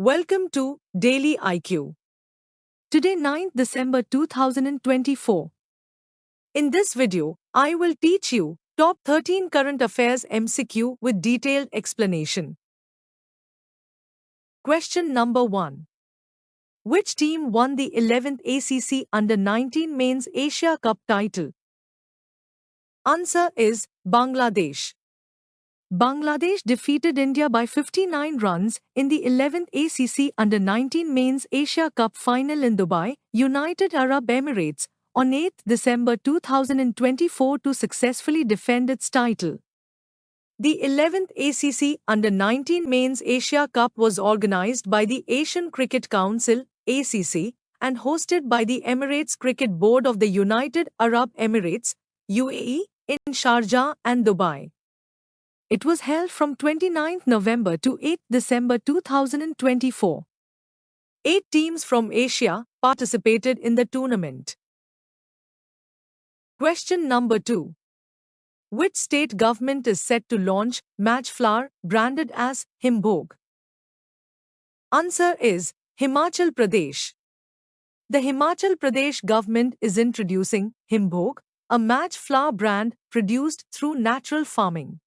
Welcome to Daily IQ. Today 9th December 2024. In this video, I will teach you top 13 current affairs MCQ with detailed explanation. Question number 1. Which team won the 11th ACC Under-19 Men's Asia Cup title? Answer is Bangladesh. Bangladesh defeated India by 59 runs in the 11th ACC Under-19 Men's Asia Cup final in Dubai, United Arab Emirates, on 8 December 2024 to successfully defend its title. The 11th ACC Under-19 Men's Asia Cup was organized by the Asian Cricket Council (ACC) and hosted by the Emirates Cricket Board of the United Arab Emirates (UAE) in Sharjah and Dubai. It was held from 29 November to 8 December 2024. 8 teams from Asia participated in the tournament. Question number 2. Which state government is set to launch Match Flour branded as Himbhog? Answer is Himachal Pradesh. The Himachal Pradesh government is introducing Himbhog, a match flour brand produced through natural farming.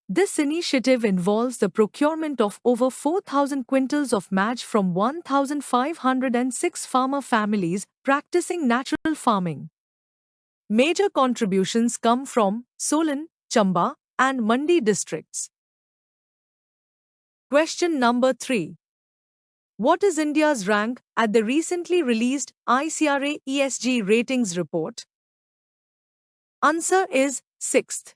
This initiative involves the procurement of over 4,000 quintals of match from 1,506 farmer families practicing natural farming. Major contributions come from Solan, Chamba, and Mandi districts. Question number 3. What is India's rank at the recently released ICRA ESG ratings report? Answer is 6th.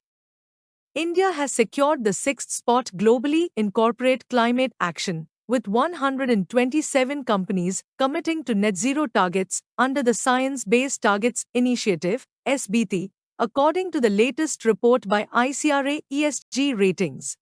India has secured the 6th spot globally in corporate climate action, with 127 companies committing to net zero targets under the Science Based Targets Initiative (SBT), according to the latest report by ICRA ESG ratings.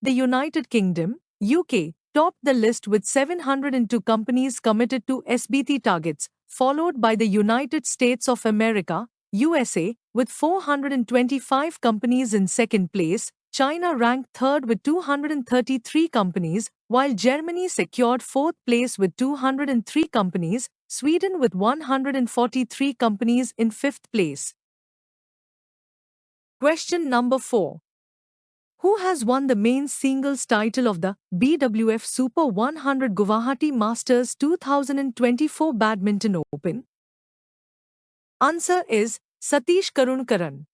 The United Kingdom (UK) topped the list with 702 companies committed to SBT targets, followed by the United States of America (USA) with 425 companies in second place. China ranked third with 233 companies, while Germany secured fourth place with 203 companies, Sweden with 143 companies in fifth place. Question number 4. Who has won the main singles title of the BWF Super 100 Guwahati Masters 2024 Badminton Open? Answer is Satish Karunkaran.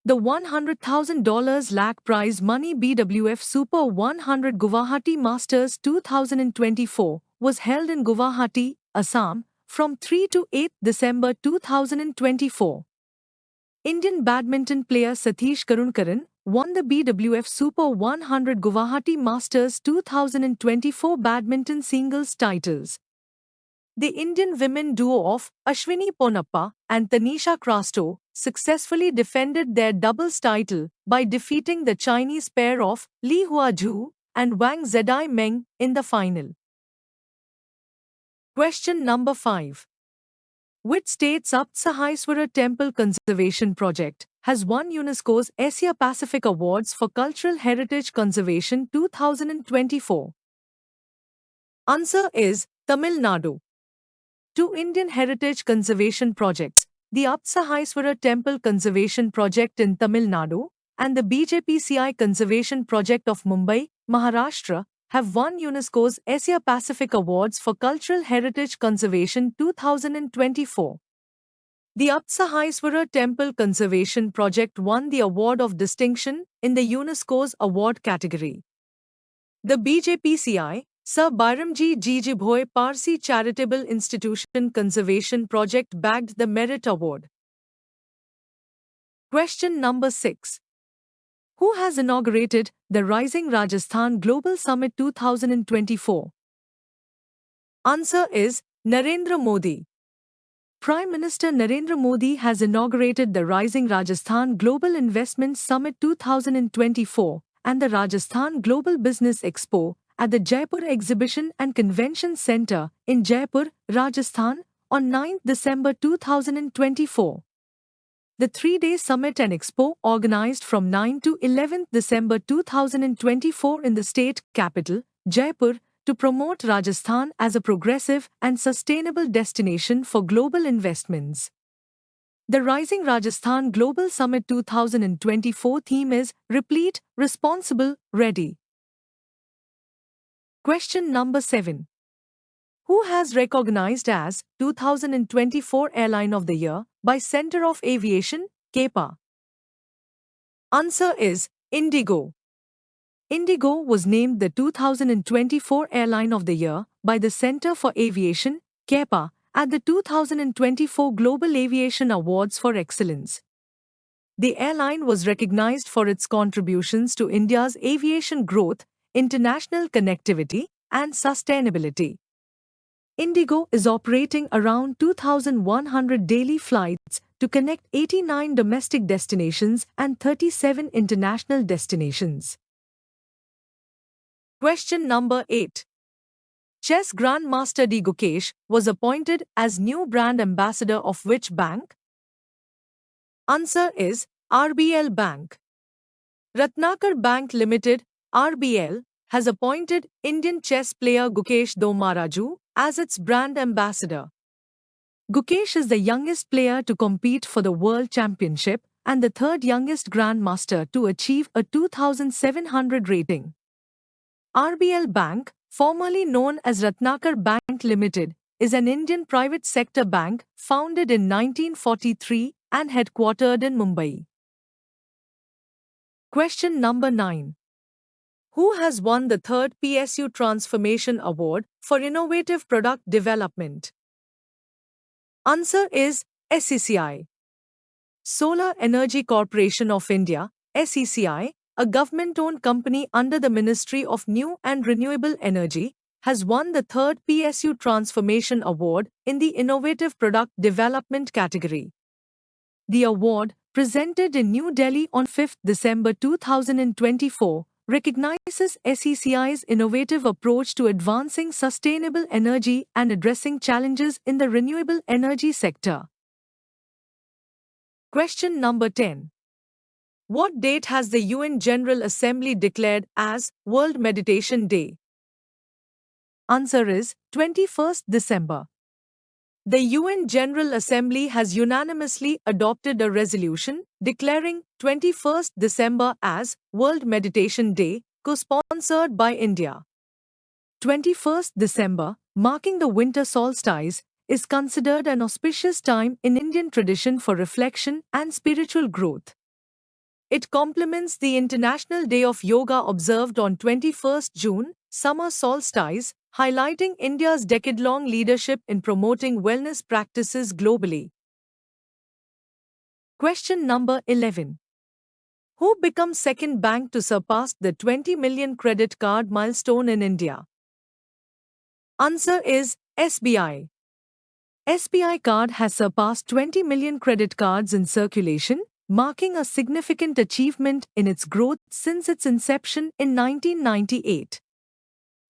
The $100,000 lakh prize money BWF Super 100 Guwahati Masters 2024 was held in Guwahati, Assam, from 3 to 8 December 2024. Indian badminton player Satish Karunkaran won the BWF Super 100 Guwahati Masters 2024 badminton singles titles. The Indian women duo of Ashwini Ponnappa and Tanisha Crasto successfully defended their doubles title by defeating the Chinese pair of Li Huazhu and Wang Zedai Meng in the final. Question number 5. Which state's Apsahaiswara Temple Conservation Project has won UNESCO's Asia Pacific Awards for Cultural Heritage Conservation 2024? Answer is Tamil Nadu. 2 Indian heritage conservation projects, the Apsahaiswara Temple Conservation Project in Tamil Nadu and the BJPCI Conservation Project of Mumbai, Maharashtra, have won UNESCO's Asia Pacific Awards for Cultural Heritage Conservation 2024. The Apsahaiswara Temple Conservation Project won the Award of Distinction in the UNESCO's award category. The BJPCI Sir Byramji Jijibhoy Parsi Charitable Institution Conservation Project bagged the Merit Award. Question number 6. Who has inaugurated the Rising Rajasthan Global Summit 2024? Answer is Narendra Modi. Prime Minister Narendra Modi has inaugurated the Rising Rajasthan Global Investment Summit 2024 and the Rajasthan Global Business Expo at the Jaipur Exhibition and Convention Centre in Jaipur, Rajasthan, on 9 December 2024. The 3-day summit and expo organized from 9 to 11 December 2024 in the state capital, Jaipur, to promote Rajasthan as a progressive and sustainable destination for global investments. The Rising Rajasthan Global Summit 2024 theme is Replete, Responsible, Ready. Question number 7. Who has recognized as 2024 Airline of the Year by Center of Aviation, CAPA? Answer is Indigo. Indigo was named the 2024 Airline of the Year by the Center for Aviation, CAPA, at the 2024 Global Aviation Awards for Excellence. The airline was recognized for its contributions to India's aviation growth, international connectivity, and sustainability. Indigo is operating around 2,100 daily flights to connect 89 domestic destinations and 37 international destinations. Question number 8. Chess Grandmaster D. Gukesh was appointed as new brand ambassador of which bank? Answer is RBL Bank. Ratnakar Bank Limited, RBL, has appointed Indian chess player Gukesh Domaraju as its brand ambassador. Gukesh is the youngest player to compete for the World Championship and the third youngest grandmaster to achieve a 2,700 rating. RBL Bank, formerly known as Ratnakar Bank Limited, is an Indian private sector bank founded in 1943 and headquartered in Mumbai. Question number 9. Who has won the third PSU Transformation Award for Innovative Product Development? Answer is SECI. Solar Energy Corporation of India, SECI, a government-owned company under the Ministry of New and Renewable Energy, has won the third PSU Transformation Award in the Innovative Product Development category. The award, presented in New Delhi on 5 December 2024, recognizes SECI's innovative approach to advancing sustainable energy and addressing challenges in the renewable energy sector. Question number 10. What date has the UN General Assembly declared as World Meditation Day? Answer is 21st December. The UN General Assembly has unanimously adopted a resolution declaring 21st December as World Meditation Day, co-sponsored by India. 21st December, marking the winter solstice, is considered an auspicious time in Indian tradition for reflection and spiritual growth. It complements the International Day of Yoga observed on 21st June, summer solstice, highlighting India's decade-long leadership in promoting wellness practices globally. Question number 11. Who becomes second bank to surpass the 20 million credit card milestone in India? Answer is SBI. SBI Card has surpassed 20 million credit cards in circulation, marking a significant achievement in its growth since its inception in 1998.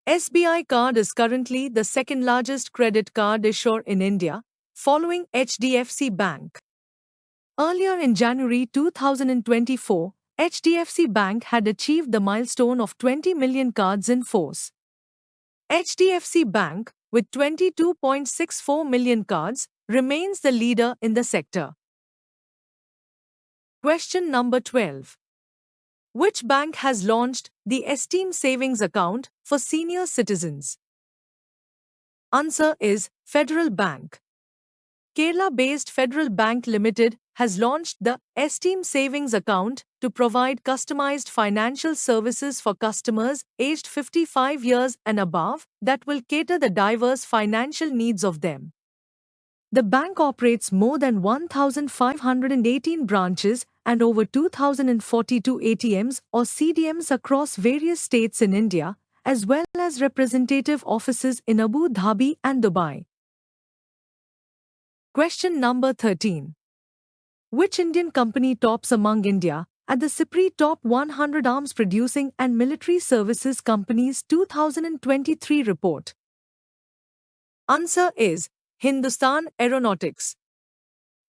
SBI Card is currently the second largest credit card issuer in India, following HDFC Bank. Earlier in January 2024, HDFC Bank had achieved the milestone of 20 million cards in force. HDFC Bank, with 22.64 million cards, remains the leader in the sector. Question number 12. Which bank has launched the Esteem Savings Account for senior citizens? Answer is Federal Bank. Kerala-based Federal Bank Limited has launched the Esteem Savings Account to provide customized financial services for customers aged 55 years and above that will cater the diverse financial needs of them. The bank operates more than 1,518 branches and over 2,042 ATMs or CDMs across various states in India, as well as representative offices in Abu Dhabi and Dubai. Question number 13. Which Indian company tops among India at the SIPRI Top 100 Arms Producing and Military Services Companies 2023 report? Answer is Hindustan Aeronautics.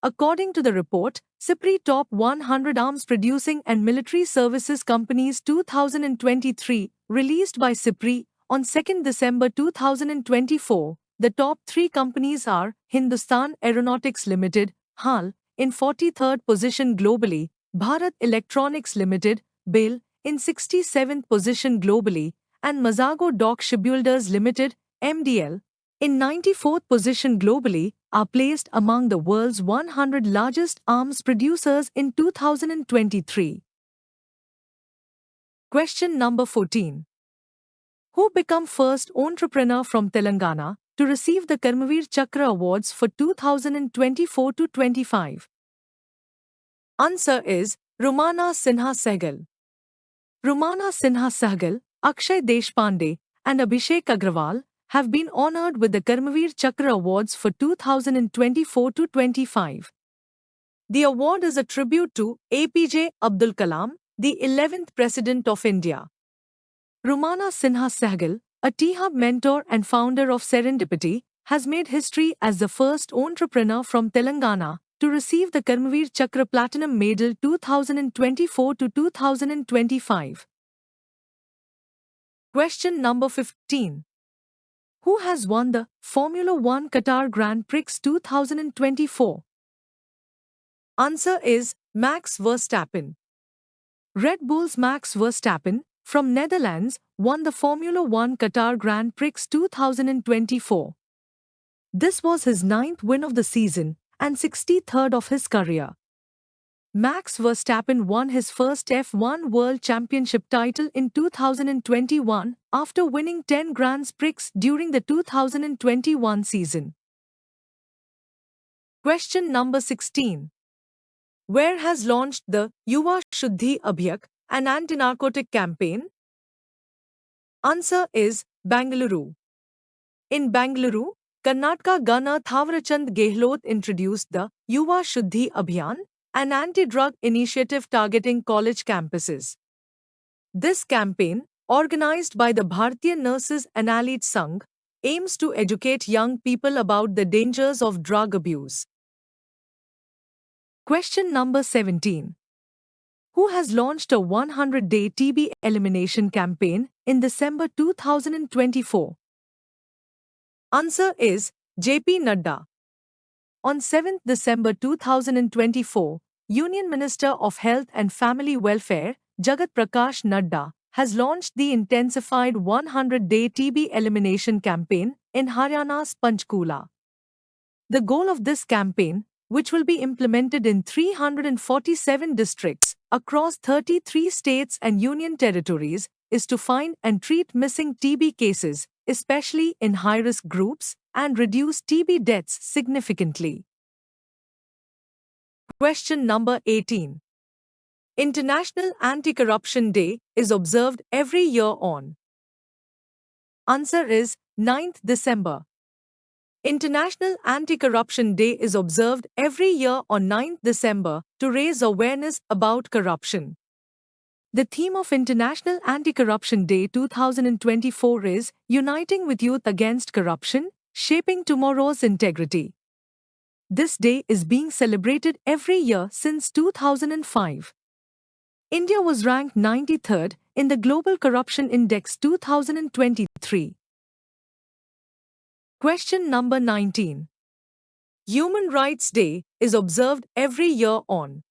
According to the report, SIPRI Top 100 Arms Producing and Military Services Companies 2023, released by SIPRI On 2nd December 2024, the top 3 companies are Hindustan Aeronautics Limited, HAL, in 43rd position globally, Bharat Electronics Limited, BEL, in 67th position globally, and Mazago Dock Shipbuilders Limited, MDL, in 94th position globally, are placed among the world's 100 largest arms producers in 2023. Question number 14. Who became first entrepreneur from Telangana to receive the Karmavir Chakra Awards for 2024-25? Answer is Rumana Sinha Sehgal. Rumana Sinha Sehgal, Akshay Deshpande, and Abhishek Agrawal have been honored with the Karmavir Chakra Awards for 2024-25. The award is a tribute to APJ Abdul Kalam, the 11th President of India. Rumana Sinha Sehgal, a T-Hub mentor and founder of Serendipity, has made history as the first entrepreneur from Telangana to receive the Karmavir Chakra Platinum Medal 2024-2025. Question number 15. Who has won the Formula One Qatar Grand Prix 2024? Answer is Max Verstappen. Red Bull's Max Verstappen, from Netherlands, won the Formula One Qatar Grand Prix 2024. This was his 9th win of the season and 63rd of his career. Max Verstappen won his first F1 World Championship title in 2021 after winning 10 Grand Prix during the 2021 season. Question number 16. Where has launched the Yuva Shuddhi Abhiyak, an anti-narcotic campaign? Answer is Bangalore. In Bangalore, Karnataka Governor Thawarchand Gehlot introduced the Yuva Shuddhi Abhiyan, an anti-drug initiative targeting college campuses. This campaign, organized by the Bharatiya Nurses Analyte Sangh, aims to educate young people about the dangers of drug abuse. Question number 17. Who has launched a 100-day TB elimination campaign in December 2024? Answer is JP Nadda. On 7th December 2024, Union Minister of Health and Family Welfare, Jagat Prakash Nadda, has launched the intensified 100-day TB elimination campaign in Haryana's Panchkula. The goal of this campaign, which will be implemented in 347 districts across 33 states and union territories, is to find and treat missing TB cases, especially in high-risk groups, and reduce TB deaths significantly. Question number 18. International Anti-Corruption Day is observed every year on. Answer is 9th December. International Anti-Corruption Day is observed every year on 9th December to raise awareness about corruption. The theme of International Anti-Corruption Day 2024 is Uniting with Youth Against Corruption, Shaping Tomorrow's Integrity. This day is being celebrated every year since 2005. India was ranked 93rd in the Global Corruption Index 2023. Question number 19. Human Rights Day is observed every year on.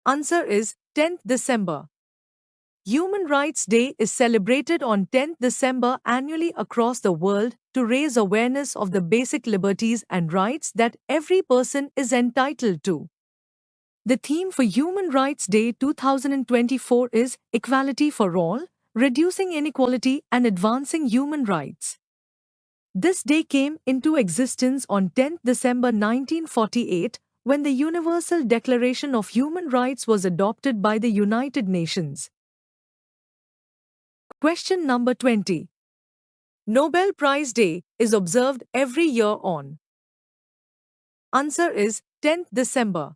Answer is 10th December. Human Rights Day is celebrated on 10th December annually across the world to raise awareness of the basic liberties and rights that every person is entitled to. The theme for Human Rights Day 2024 is Equality for All, Reducing Inequality and Advancing Human Rights. This day came into existence on 10th December 1948 when the Universal Declaration of Human Rights was adopted by the United Nations. Question number 20. Nobel Prize Day is observed every year on. Answer is 10th December.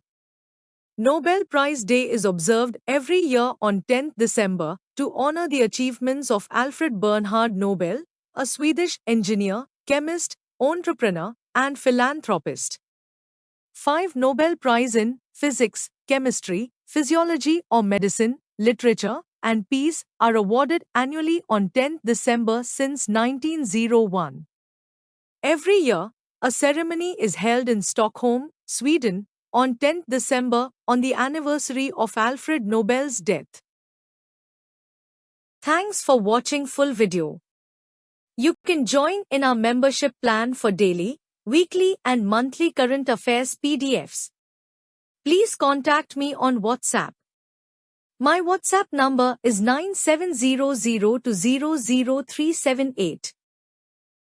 Nobel Prize Day is observed every year on 10th December to honor the achievements of Alfred Bernhard Nobel, a Swedish engineer, chemist, entrepreneur, and philanthropist. 5 Nobel Prize in Physics, Chemistry, Physiology or Medicine, Literature, and Peace are awarded annually on 10th December since 1901. Every year, a ceremony is held in Stockholm, Sweden, on 10th December on the anniversary of Alfred Nobel's death. Thanks for watching full video. You can join in our membership plan for daily, weekly and monthly current affairs PDFs. Please contact me on WhatsApp. My WhatsApp number is 9700200378.